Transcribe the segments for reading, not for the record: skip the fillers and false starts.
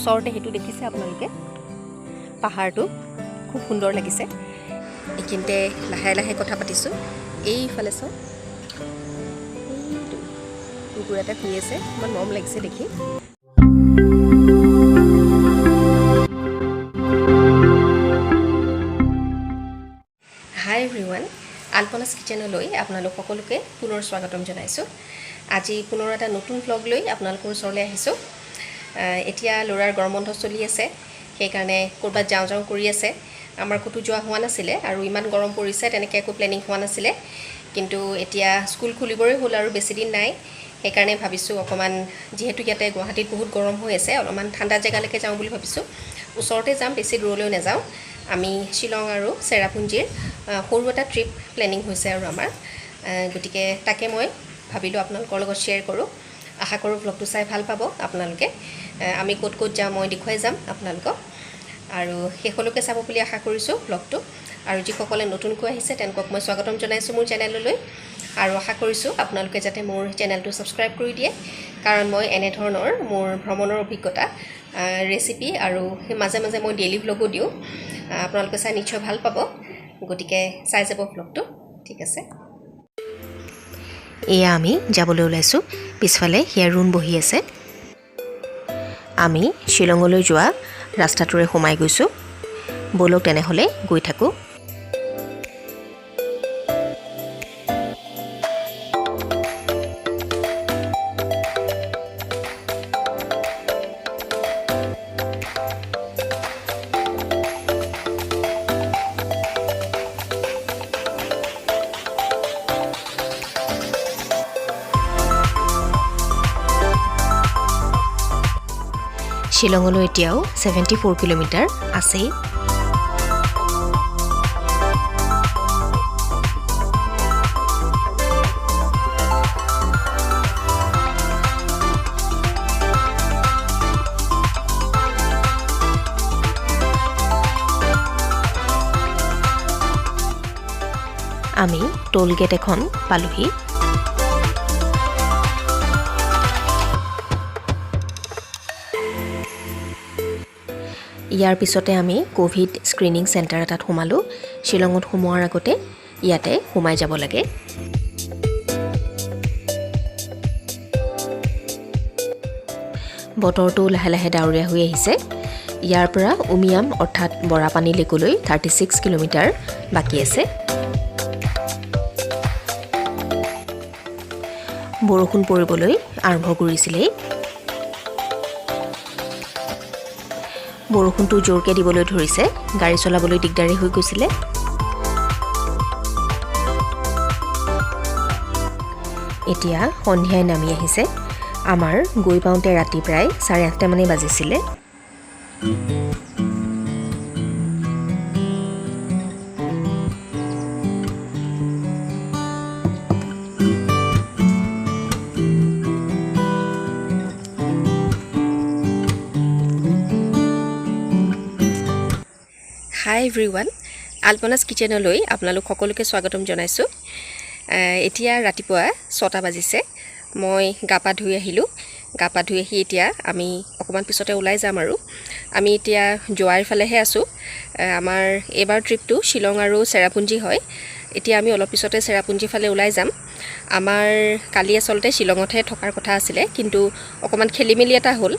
ওচৰতে হেতু দেখিছে আপোনালোকে পাহাৰটো খুব সুন্দৰ লাগিছে এইখিনিতে লাহে লাহে কথা পাতিছোঁ এইফালে চাওক এইটো কুকুৰ এটা শুই আছে ইমান মৰম লাগিছে দেখি হাই এভৰিৱান আলপনাছ কিচেনলৈ আপোনালোক সকলোকে পুনৰ স্বাগতম জনাইছোঁ আজি পুনৰ এটা নতুন ব্লগ লৈ আপোনালোকৰ ওচৰলৈ আহিছোঁ এতিয়া ল'ৰাৰ গৰম বন্ধ চলি আছে সেইকাৰণে ক'ৰবাত যাওঁ কৰি আছে আমাৰ ক'তো যোৱা হোৱা নাছিলে আৰু ইমান গৰম পৰিছে তেনেকৈ একো প্লেনিং হোৱা নাছিলে কিন্তু এতিয়া স্কুল খুলিবই হ'ল আৰু বেছি দিন নাই সেইকাৰণে ভাবিছোঁ অকণমান যিহেতু ইয়াতে গুৱাহাটীত বহুত গৰম হৈ আছে অলপমান ঠাণ্ডা জেগালৈকে যাওঁ বুলি ভাবিছোঁ ওচৰতে যাম বেছি দূৰলৈ নাযাওঁ আমি শ্বিলং আৰু চেৰাপুঞ্জীৰ সৰু এটা ট্ৰিপ প্লেনিং হৈছে আৰু আমাৰ গতিকে তাকে মই ভাবিলোঁ আপোনালোকৰ লগত শ্বেয়াৰ কৰোঁ আশা কৰোঁ ব্লগটো চাই ভাল পাব আপোনালোকে আমি ক'ত ক'ত যাওঁ মই দেখুৱাই যাম আপোনালোকক আৰু শেষলৈকে চাব বুলি আশা কৰিছোঁ ব্লগটো আৰু যিসকলে নতুনকৈ আহিছে তেওঁলোকক মই স্বাগতম জনাইছোঁ মোৰ চেনেললৈ আৰু আশা কৰিছোঁ আপোনালোকে যাতে মোৰ চেনেলটো ছাবস্ক্ৰাইব কৰি দিয়ে কাৰণ মই এনেধৰণৰ মোৰ ভ্ৰমণৰ অভিজ্ঞতা ৰেচিপি আৰু মাজে মাজে মই ডেইলি ব্লগো দিওঁ আপোনালোকে চাই নিশ্চয় ভাল পাব গতিকে চাই যাব ব্লগটো ঠিক আছে এয়া আমি যাবলৈ ওলাইছোঁ পিছফালে হিয়াৰুণ বহি আছে আমি শ্বিলঙলৈ যোৱা ৰাস্তাটোৰে সোমাই গৈছোঁ বলক তেনেহ'লে গৈ থাকোঁ শ্বিলঙলৈ এতিয়াও 74 কিলোমিটাৰ আছেই আমি টোল গেট এখন পালোহি ইয়াৰ পিছতে আমি কোভিড স্ক্ৰিনিং চেণ্টাৰ এটাত সোমালোঁ শ্বিলঙত সোমোৱাৰ আগতে ইয়াতে সোমাই যাব লাগে বতৰটো লাহে লাহে ডাৱৰীয়া হৈ আহিছে ইয়াৰ পৰা উমিয়াম অৰ্থাৎ বৰাপানী লেকলৈ 36 কিলোমিটাৰ বাকী আছে বৰষুণ পৰিবলৈ আৰম্ভ কৰিছিলেই বৰষুণটো জোৰকৈ দিবলৈ ধৰিছে গাড়ী চলাবলৈ দিগদাৰী হৈ গৈছিলে এতিয়া সন্ধিয়াই নামি আহিছে আমাৰ গৈ পাওঁতে ৰাতি প্ৰায় 8:30 মানে বাজিছিলে হাই এভৰিৱান আলপনাছ কিচেনলৈ আপোনালোক সকলোকে স্বাগতম জনাইছোঁ এতিয়া ৰাতিপুৱা 6টা বাজিছে মই গা পা ধুই আহিলোঁ গা পা ধুই আহি এতিয়া আমি অকণমান পিছতে ওলাই যাম আৰু আমি এতিয়া যোৱাৰ ফালেহে আছোঁ আমাৰ এইবাৰ ট্ৰিপটো শ্বিলং আৰু চেৰাপুঞ্জী হয় এতিয়া আমি অলপ পিছতে চেৰাপুঞ্জী ফালে ওলাই যাম আমাৰ কালি আচলতে শ্বিলঙতহে থকাৰ কথা আছিলে কিন্তু অকণমান খেলিমেলি এটা হ'ল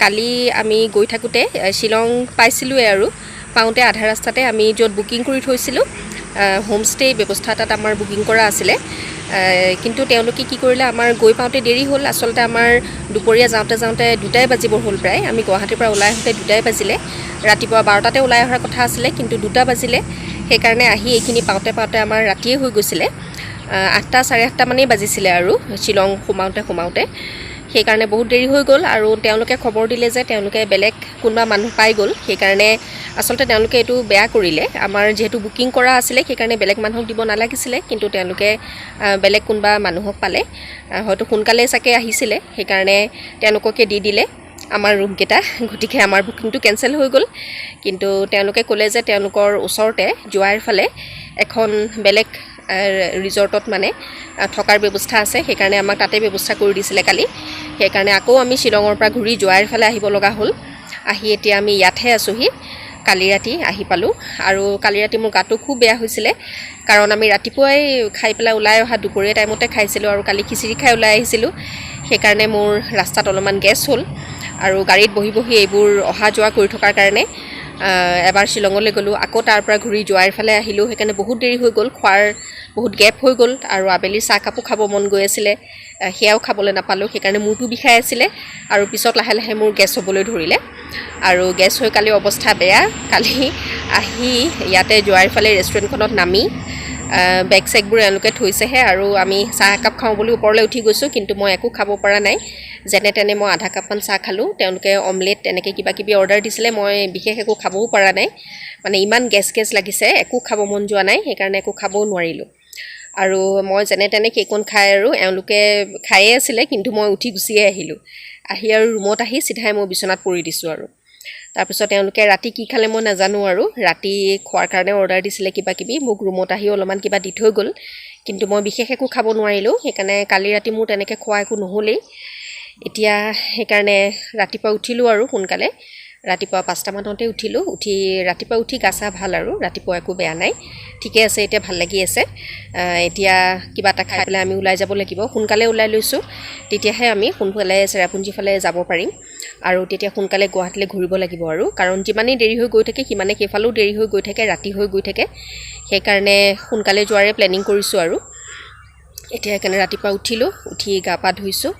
কালি আমি গৈ থাকোঁতে শ্বিলং পাইছিলোঁৱে আৰু পাওঁতে আধা ৰাস্তাতে আমি য'ত বুকিং কৰি থৈছিলোঁ হোমষ্টে ব্যৱস্থা তাত আমাৰ বুকিং কৰা আছিলে কিন্তু তেওঁলোকে কি কৰিলে আমাৰ গৈ পাওঁতে দেৰি হ'ল আচলতে আমাৰ দুপৰীয়া যাওঁতে 2টাই বাজিব হ'ল প্ৰায় আমি গুৱাহাটীৰ পৰা ওলাই আহোঁতে 2টাই বাজিলে ৰাতিপুৱা 12টাতে ওলাই অহাৰ কথা আছিলে কিন্তু 2টা বাজিলে সেইকাৰণে আহি এইখিনি পাওঁতে আমাৰ ৰাতিয়ে হৈ গৈছিলে 8টা 8:30 মানেই বাজিছিলে আৰু শ্বিলং সোমাওঁতে সেইকাৰণে বহুত দেৰি হৈ গ'ল আৰু তেওঁলোকে খবৰ দিলে যে তেওঁলোকে বেলেগ কোনোবা মানুহ পাই গ'ল সেইকাৰণে আচলতে তেওঁলোকে এইটো বেয়া কৰিলে আমাৰ যেহেতু বুকিং কৰা আছিলে সেইকাৰণে বেলেগ মানুহক দিব নালাগিছিলে কিন্তু তেওঁলোকে বেলেগ কোনোবা মানুহক পালে হয়তো সোনকালে চাগে আহিছিলে সেইকাৰণে তেওঁলোককে দি দিলে আমাৰ ৰুমকেইটা গতিকে আমাৰ বুকিংটো কেনচেল হৈ গ'ল কিন্তু তেওঁলোকে ক'লে যে তেওঁলোকৰ ওচৰতে যোৱাৰ ফালে এখন বেলেগ ৰিজৰ্টত মানে থকাৰ ব্যৱস্থা আছে সেইকাৰণে আমাক তাতে ব্যৱস্থা কৰি দিছিলে কালি সেইকাৰণে আকৌ আমি শ্বিলঙৰ পৰা ঘূৰি যোৱাৰ ফালে আহিব লগা হ'ল আহি এতিয়া আমি ইয়াতহে আছোঁহি কালি ৰাতি আহি পালোঁ আৰু কালি ৰাতি মোৰ গাটো খুব বেয়া হৈছিলে কাৰণ আমি ৰাতিপুৱাই খাই পেলাই ওলাই অহা দুপৰীয়া টাইমতে খাইছিলোঁ আৰু কালি খিচিৰি খাই ওলাই আহিছিলোঁ সেইকাৰণে মোৰ ৰাস্তাত অলপমান গেছ হ'ল আৰু গাড়ীত বহি বহি এইবোৰ অহা যোৱা কৰি থকাৰ কাৰণে এবাৰ শ্বিলঙলৈ গ'লোঁ আকৌ তাৰ পৰা ঘূৰি জোৱাইৰ ফালে আহিলোঁ সেইকাৰণে বহুত দেৰি হৈ গ'ল খোৱাৰ বহুত গেপ হৈ গ'ল আৰু আবেলি চাহ কাপো খাব মন গৈ আছিলে সেয়াও খাবলৈ নাপালোঁ সেইকাৰণে মূৰটো বিষাই আছিলে আৰু পিছত লাহে লাহে মোৰ গেছ হ'বলৈ ধৰিলে আৰু গেছ হৈ কালি অৱস্থা বেয়া কালি আহি ইয়াতে জোৱাইৰ ফালে ৰেষ্টুৰেণ্টখনত নামি বেগ চেগবোৰ এওঁলোকে থৈছেহে আৰু আমি চাহ একাপ খাওঁ বুলি ওপৰলৈ উঠি গৈছোঁ কিন্তু মই একো খাব পৰা নাই যেনে তেনে মই আধা কাপমান চাহ খালোঁ তেওঁলোকে অমলেট তেনেকৈ কিবা কিবি অৰ্ডাৰ দিছিলে মই বিশেষ একো খাবও পৰা নাই মানে ইমান গেছ লাগিছে একো খাব মন যোৱা নাই সেইকাৰণে একো খাবও নোৱাৰিলোঁ আৰু মই যেনে তেনে কেইকণ খাই আৰু এওঁলোকে খায়ে আছিলে কিন্তু মই উঠি গুচিয়ে আহিলোঁ আহি আৰু ৰুমত আহি চিধাই মই বিচনাত পৰি দিছোঁ আৰু তাৰপিছত তেওঁলোকে ৰাতি কি খালে মই নাজানো আৰু ৰাতি খোৱাৰ কাৰণে অৰ্ডাৰ দিছিলে কিবা কিবি মোক ৰুমত আহি অলপমান কিবা দি থৈ গ'ল কিন্তু মই বিশেষ একো খাব নোৱাৰিলোঁ সেইকাৰণে কালি ৰাতি মোৰ তেনেকৈ খোৱা একো নহ'লেই এতিয়া সেইকাৰণে ৰাতিপুৱা উঠিলোঁ আৰু সোনকালে ৰাতিপুৱা 5টামানতে উঠিলোঁ ৰাতিপুৱা উঠি গা চা ভাল আৰু ৰাতিপুৱা একো বেয়া নাই ঠিকে আছে এতিয়া ভাল লাগি আছে এতিয়া কিবা এটা খাই পেলাই আমি ওলাই যাব লাগিব সোনকালে ওলাই লৈছোঁ তেতিয়াহে আমি সোনকালে চেৰাপুঞ্জী ফালে যাব পাৰিম আৰু তেতিয়া সোনকালে গুৱাহাটীলৈ ঘূৰিব লাগিব আৰু কাৰণ যিমানেই দেৰি হৈ গৈ থাকে সিমানে সেইফালেও দেৰি হৈ গৈ থাকে ৰাতি হৈ গৈ থাকে সেইকাৰণে সোনকালে যোৱাৰে প্লেনিং কৰিছোঁ আৰু এতিয়া সেইকাৰণে ৰাতিপুৱা উঠি গা পা ধুইছোঁ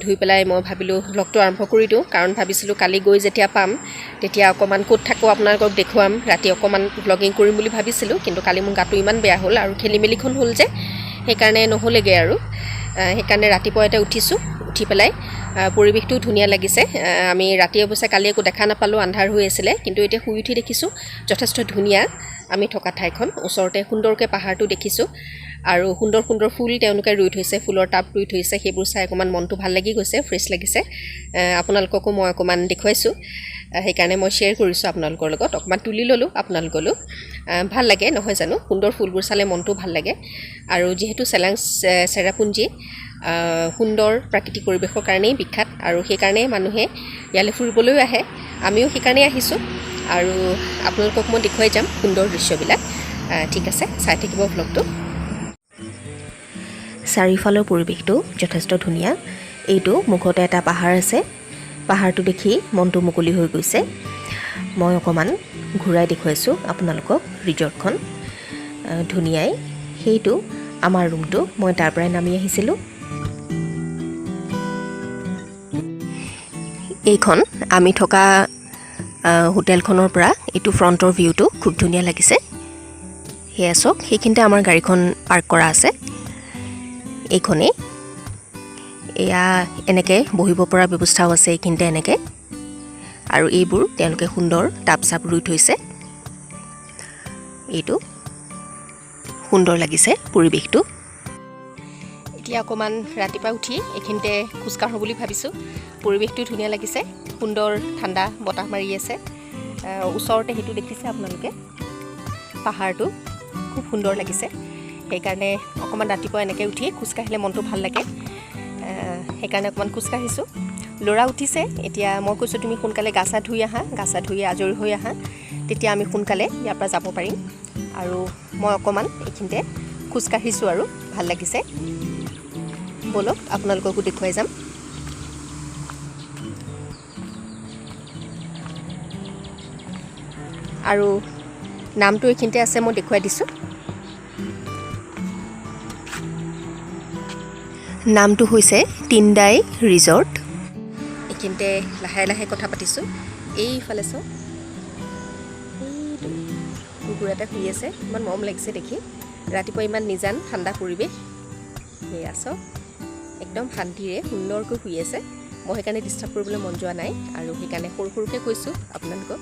ধুই পেলাই মই ভাবিলোঁ ব্লগটো আৰম্ভ কৰি দিওঁ কাৰণ ভাবিছিলোঁ কালি গৈ যেতিয়া পাম তেতিয়া অকণমান ক'ত থাকোঁ আপোনালোকক দেখুৱাম ৰাতি অকণমান ব্লগিং কৰিম বুলি ভাবিছিলোঁ কিন্তু কালি মোৰ গাটো ইমান বেয়া হ'ল আৰু খেলিমেলিখন হ'ল যে সেইকাৰণে নহ'লেগৈ আৰু সেইকাৰণে ৰাতিপুৱা এতিয়া উঠি পেলাই পৰিৱেশটো ধুনীয়া লাগিছে আমি ৰাতি অৱশ্যে কালি একো দেখা নাপালোঁ আন্ধাৰ হৈ আছিলে কিন্তু এতিয়া শুই উঠি দেখিছোঁ যথেষ্ট ধুনীয়া আমি থকা ঠাইখন ওচৰতে সুন্দৰকৈ পাহাৰটো দেখিছোঁ আৰু সুন্দৰ সুন্দৰ ফুল তেওঁলোকে ৰুই থৈছে ফুলৰ টাব ৰুই থৈছে সেইবোৰ চাই অকণমান মনটো ভাল লাগি গৈছে ফ্ৰেছ লাগিছে আপোনালোককো মই অকণমান দেখুৱাইছোঁ সেইকাৰণে মই শ্বেয়াৰ কৰিছোঁ আপোনালোকৰ লগত অকণমান তুলি ল'লোঁ আপোনালোকলৈও ভাল লাগে নহয় জানো সুন্দৰ ফুলবোৰ চালে মনটো ভাল লাগে আৰু যিহেতু চেৰাপুঞ্জী সুন্দৰ প্ৰাকৃতিক পৰিৱেশৰ কাৰণেই বিখ্যাত আৰু সেইকাৰণে মানুহে ইয়ালৈ ফুৰিবলৈও আহে আমিও সেইকাৰণেই আহিছোঁ আৰু আপোনালোকক মই দেখুৱাই যাম সুন্দৰ দৃশ্যবিলাক ঠিক আছে চাই থাকিব ব্লগটো চাৰিওফালৰ পৰিৱেশটো যথেষ্ট ধুনীয়া এইটো মুখতে এটা পাহাৰ আছে পাহাৰটো দেখি মনটো মুকলি হৈ গৈছে মই অকণমান ঘূৰাই দেখুৱাইছোঁ আপোনালোকক ৰিজৰ্টখন ধুনীয়াই সেইটো আমাৰ ৰুমটো মই তাৰ পৰাই নামি আহিছিলোঁ এইখন আমি থকা হোটেলখনৰ পৰা এইটো ফ্ৰণ্টৰ ভিউটো খুব ধুনীয়া লাগিছে সেয়া চাওক সেইখিনিতে আমাৰ গাড়ীখন পাৰ্ক কৰা আছে এইখনেই এয়া এনেকৈ বহিব পৰা ব্যৱস্থাও আছে এইখিনিতে এনেকৈ আৰু এইবোৰ তেওঁলোকে সুন্দৰ টাব চাপ ৰুই থৈছে এইটো সুন্দৰ লাগিছে পৰিৱেশটো এতিয়া অকণমান ৰাতিপুৱা উঠি এইখিনিতে খোজকাঢ়োঁ বুলি ভাবিছোঁ পৰিৱেশটো ধুনীয়া লাগিছে সুন্দৰ ঠাণ্ডা বতাহ মাৰি আছে ওচৰতে সেইটো দেখিছে আপোনালোকে পাহাৰটো খুব সুন্দৰ লাগিছে সেইকাৰণে অকণমান ৰাতিপুৱা এনেকৈ উঠি খোজকাঢ়িলে মনটো ভাল লাগে সেইকাৰণে অকণমান খোজকাঢ়িছোঁ ল'ৰা উঠিছে এতিয়া মই কৈছোঁ তুমি সোনকালে গা চা ধুই আজৰি হৈ আহা তেতিয়া আমি সোনকালে ইয়াৰ পৰা যাব পাৰিম আৰু মই অকণমান এইখিনিতে খোজকাঢ়িছোঁ আৰু ভাল লাগিছে বলক আপোনালোককো দেখুৱাই যাম আৰু নামটো এইখিনিতে আছে মই দেখুৱাই দিছোঁ নামটো হৈছে তিনদাই ৰিজৰ্ট এইখিনিতে লাহে লাহে কথা পাতিছোঁ এইফালে চাওক কুকুৰ এটা শুই আছে ইমান মৰম লাগিছে দেখি ৰাতিপুৱা ইমান নিজান ঠাণ্ডা পৰিৱেশ সেয়া চাওক একদম শান্তিৰে সুন্দৰকৈ শুই আছে মই সেইকাৰণে ডিষ্টাৰ্ব কৰিবলৈ মন যোৱা নাই আৰু সেইকাৰণে সৰু সৰুকৈ কৈছোঁ আপোনালোকক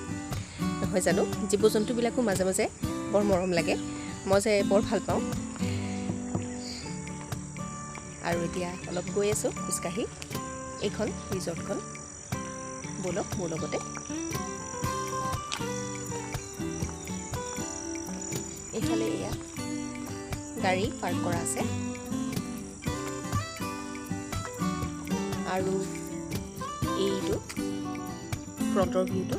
নহয় জানো জীৱ জন্তুবিলাকো মাজে মাজে বৰ মৰম লাগে মই যে বৰ ভাল পাওঁ আৰু এতিয়া অলপ গৈ আছোঁ খোজকাঢ়ি এইখন ৰিজৰ্টখন বলক মোৰ লগতে এইফালে এয়া গাড়ী পাৰ্ক কৰা আছে আৰু এইটো ফ্ৰণ্টৰ ভিউটো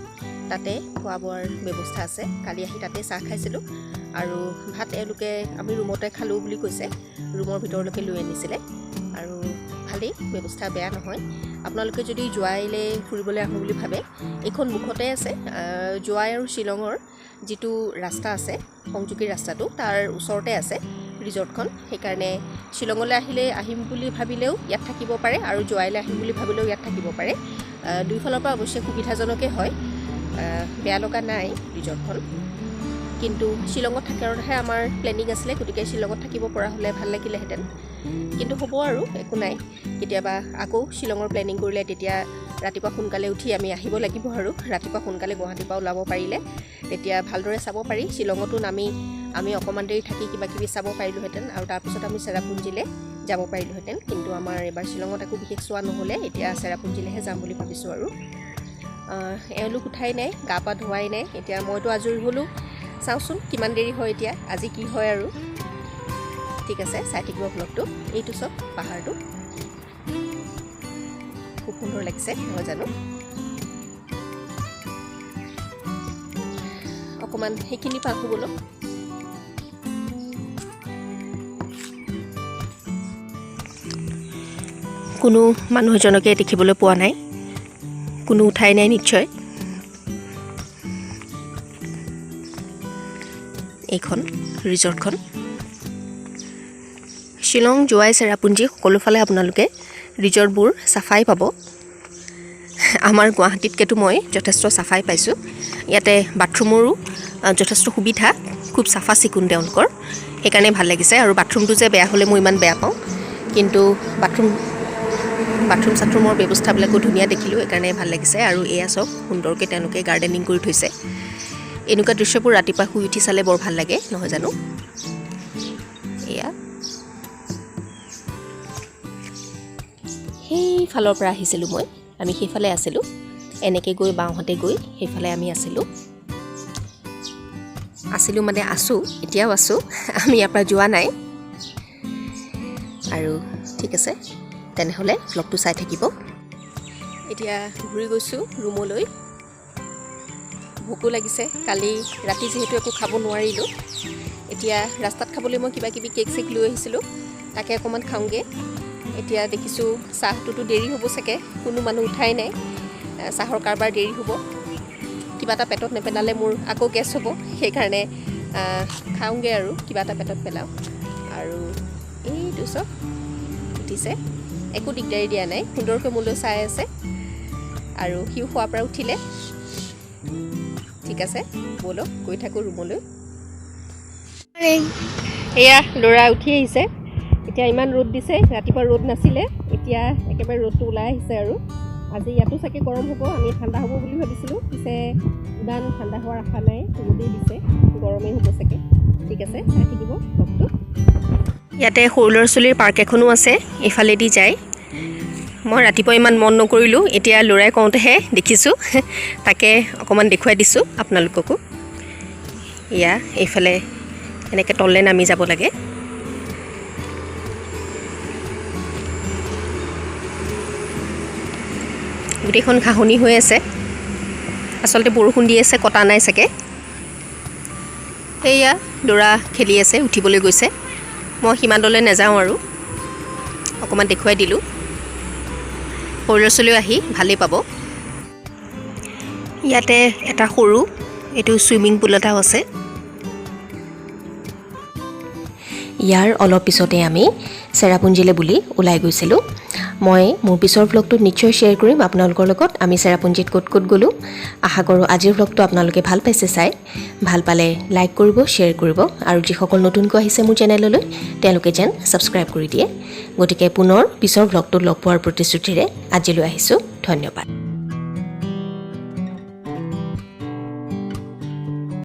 তাতে খোৱা বোৱাৰ ব্যৱস্থা আছে কালি আহি তাতে চাহ খাইছিলোঁ আৰু ভাত এওঁলোকে আমি ৰুমতে খালোঁ বুলি কৈছে ৰুমৰ ভিতৰলৈকে লৈ আনিছিলে আৰু ভালেই ব্যৱস্থা বেয়া নহয় আপোনালোকে যদি জোৱাইলৈ ফুৰিবলৈ আহোঁ বুলি ভাবে এইখন মুখতে আছে জোৱাই আৰু শ্বিলঙৰ যিটো ৰাস্তা আছে সংযোগী ৰাস্তাটো তাৰ ওচৰতে আছে ৰিজৰ্টখন সেইকাৰণে শ্বিলঙলৈ আহিম বুলি ভাবিলেও ইয়াত থাকিব পাৰে আৰু জোৱাইলৈ আহিম বুলি ভাবিলেও ইয়াত থাকিব পাৰে দুইফালৰ পৰা অৱশ্যে সুবিধাজনকে হয় বেয়া লগা নাই ৰিজৰ্টখন কিন্তু শ্বিলঙত থকাৰহে আমাৰ প্লেনিং আছিলে গতিকে শ্বিলঙত থাকিব পৰা হ'লে ভাল লাগিলেহেঁতেন কিন্তু হ'ব আৰু একো নাই কেতিয়াবা আকৌ শ্বিলঙৰ প্লেনিং কৰিলে তেতিয়া ৰাতিপুৱা সোনকালে উঠি আমি আহিব লাগিব আৰু ৰাতিপুৱা সোনকালে গুৱাহাটীৰ পৰা ওলাব পাৰিলে তেতিয়া ভালদৰে চাব পাৰি শ্বিলঙতো নামি আমি অকণমান দেৰি থাকি কিবা কিবি চাব পাৰিলোহেঁতেন আৰু তাৰপিছত আমি চেৰাপুঞ্জীলৈ যাব পাৰিলোহেঁতেন কিন্তু আমাৰ এবাৰ শ্বিলঙত একো বিশেষ চোৱা নহ'লে এতিয়া চেৰাপুঞ্জীলৈহে যাম বুলি ভাবিছোঁ আৰু এওঁলোক উঠাই নাই গা পা ধোৱাই নাই এতিয়া মইতো আজৰি হ'লোঁ চাওঁচোন কিমান দেৰি হয় এতিয়া আজি কি হয় আৰু ঠিক আছে চাই থাকিব ব্লগটো এইটো চব পাহাৰটো খুব সুন্দৰ লাগিছে মই জানো অকণমান সেইখিনি পাৰ হ'বলৈ কোনো মানুহ এজনকে দেখিবলৈ পোৱা নাই কোনো উঠাই নাই নিশ্চয় এইখন ৰিজৰ্টখন শ্বিলং জোৱাই চেৰাপুঞ্জী সকলোফালে আপোনালোকে ৰিজৰ্টবোৰ চাফাই পাব আমাৰ গুৱাহাটীতকৈতো মই যথেষ্ট চাফাই পাইছোঁ ইয়াতে বাথৰুমৰো যথেষ্ট সুবিধা খুব চাফা চিকুণ তেওঁলোকৰ সেইকাৰণে ভাল লাগিছে আৰু বাথৰুমটো যে বেয়া হ'লে মই ইমান বেয়া পাওঁ কিন্তু বাথৰুম চাথৰুমৰ ব্যৱস্থাবিলাকো ধুনীয়া দেখিলোঁ সেইকাৰণে ভাল লাগিছে আৰু এয়া চব সুন্দৰকৈ তেওঁলোকে গাৰ্ডেনিং কৰি থৈছে এনেকুৱা দৃশ্যবোৰ ৰাতিপুৱা শুই উঠি চালে বৰ ভাল লাগে নহয় জানো এয়া সেইফালৰ পৰা আহিছিলোঁ আমি সেইফালে আছিলোঁ এনেকৈ গৈ বাওঁহাতে গৈ সেইফালে আমি আছিলোঁ মানে আছোঁ এতিয়াও আছোঁ আমি ইয়াৰ পৰা যোৱা নাই আৰু ঠিক আছে তেনেহ'লে ব্লগটো চাই থাকিব এতিয়া ঘূৰি গৈছোঁ ৰুমলৈ ভোকো লাগিছে কালি ৰাতি যিহেতু একো খাব নোৱাৰিলোঁ এতিয়া ৰাস্তাত খাবলৈ মই কিবা কিবি কেক চেক লৈ আহিছিলোঁ তাকে অকণমান খাওঁগৈ এতিয়া দেখিছোঁ চাহটোতো দেৰি হ'ব চাগে কোনো মানুহ উঠাই নাই চাহৰ কাৰবাৰ দেৰি হ'ব কিবা এটা পেটত নেপেলালে মোৰ আকৌ গেছ হ'ব সেইকাৰণে খাওঁগৈ আৰু কিবা এটা পেটত পেলাওঁ আৰু এইটো চব উঠিছে একো দিগদাৰি দিয়া নাই সুন্দৰকৈ মোলৈ চাই আছে আৰু সিও খোৱাৰ পৰা উঠিলে ঠিক আছে ব'লক গৈ থাকোঁ ৰুমলৈ এয়া ল'ৰা উঠি আহিছে এতিয়া ইমান ৰ'দ দিছে ৰাতিপুৱা ৰ'দ নাছিলে এতিয়া একেবাৰে ৰ'দটো ওলাই আহিছে আৰু আজি ইয়াতো চাগে গৰম হ'ব আমি ঠাণ্ডা হ'ব বুলি ভাবিছিলোঁ পিছে ইমান ঠাণ্ডা হোৱাৰ আশা নাই ৰ'দেই দিছে গৰমেই হ'ব চাগে ঠিক আছে চাই থাকিব ব্লগটো ইয়াতে সৰু ল'ৰা ছোৱালীৰ পাৰ্ক এখনো আছে এইফালেদি যায় মই ৰাতিপুৱা ইমান মন নকৰিলোঁ এতিয়া ল'ৰাই কওঁতেহে দেখিছোঁ তাকে অকণমান দেখুৱাই দিছোঁ আপোনালোককো এয়া এইফালে এনেকৈ তললৈ নামি যাব লাগে গোটেইখন ঘাঁহনি হৈ আছে আচলতে বৰষুণ দি আছে কটা নাই চাগে সেয়া ল'ৰা খেলি আছে উঠিবলৈ গৈছে মই সিমানলৈ নাযাওঁ আৰু অকণমান দেখুৱাই দিলোঁ সৰু ল'ৰা ছোৱালীও আহি ভালেই পাব ইয়াতে এটা সৰু এইটো চুইমিং পুল এটাও আছে ইয়াৰ অলপ পিছতে আমি চেৰাপুঞ্জীলৈ বুলি ওলাই গৈছিলোঁ মই মোৰ পিছৰ ব্লগটোত নিশ্চয় শ্বেয়াৰ কৰিম আপোনালোকৰ লগত আমি চেৰাপুঞ্জীত ক'ত ক'ত গ'লোঁ আশা কৰোঁ আজিৰ ব্লগটো আপোনালোকে ভাল পাইছে চাই ভাল পালে লাইক কৰিব শ্বেয়াৰ কৰিব আৰু যিসকল নতুনকৈ আহিছে মোৰ চেনেললৈ তেওঁলোকে যেন ছাবস্ক্ৰাইব কৰি দিয়ে গতিকে পুনৰ পিছৰ ব্লগটোত লগ পোৱাৰ প্ৰতিশ্ৰুতিৰে আজিলৈ আহিছোঁ ধন্যবাদ